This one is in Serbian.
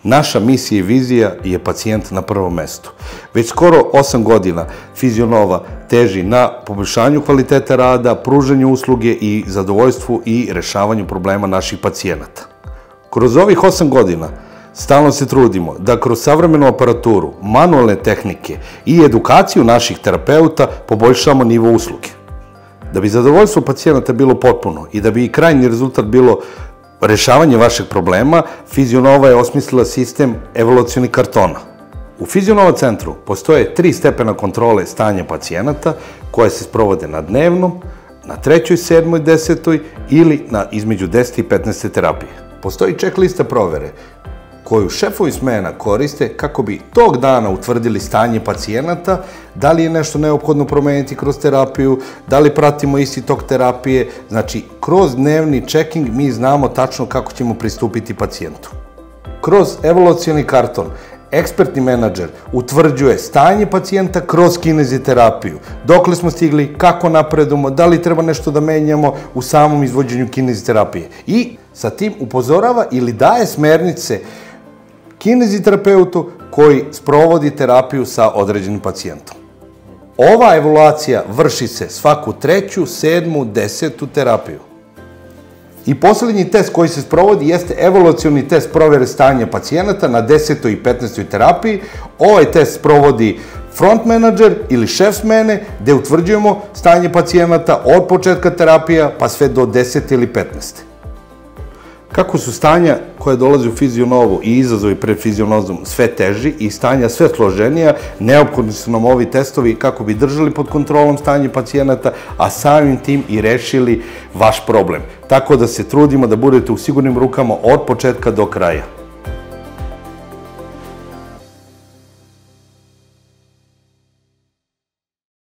Naša misija i vizija je pacijent na prvom mestu. Već skoro 8 godina Fizionova teži na poboljšanju kvaliteta rada, pružanju usluge i zadovoljstvu i rešavanju problema naših pacijenata. Kroz ovih 8 godina stalno se trudimo da kroz savremenu aparaturu, manualne tehnike i edukaciju naših terapeuta poboljšamo nivo usluge. Da bi zadovoljstvo pacijenata bilo potpuno i da bi i krajnji rezultat bilo rešavanje vašeg problema, Fizionova je osmislila sistem evolucionih kartona. U Fizionova centru postoje 3 stepena kontrole stanja pacijenata koje se sprovode na dnevnom, na 3., 7., 10. ili na između 10. i 15. terapije. Postoji checklista provere koju šefovi smena koriste kako bi tog dana utvrdili stanje pacijenata, da li je nešto neophodno promeniti kroz terapiju, da li pratimo isti tok terapije. Znači, kroz dnevni checking mi znamo tačno kako ćemo pristupiti pacijentu. Kroz evolucioni karton ekspertni menadžer utvrđuje stanje pacijenta kroz kineziterapiju. Dokle smo stigli, kako napredujemo, da li treba nešto da menjamo u samom izvođenju kineziterapije. I sa tim upozorava ili daje smernice kineziterapeutu koji sprovodi terapiju sa određenim pacijentom. Ova evaluacija vrši se svaku 3., 7., 10. terapiju. I poslednji test koji se sprovodi jeste evolucioni test provere stanja pacijenata na 10. i 15. terapiji. Ovaj test sprovodi front menadžer ili šef smene, gde utvrđujemo stanje pacijenata od početka terapija pa sve do 10. ili 15. Kako su stanja koje dolaze u Fizionovu i izazovi pred Fizionozom sve teži i stanja sve složenija, neophodni su nam ovi testovi kako bi držali pod kontrolom stanje pacijenata, a samim tim i rešili vaš problem. Tako da se trudimo da budete u sigurnim rukama od početka do kraja.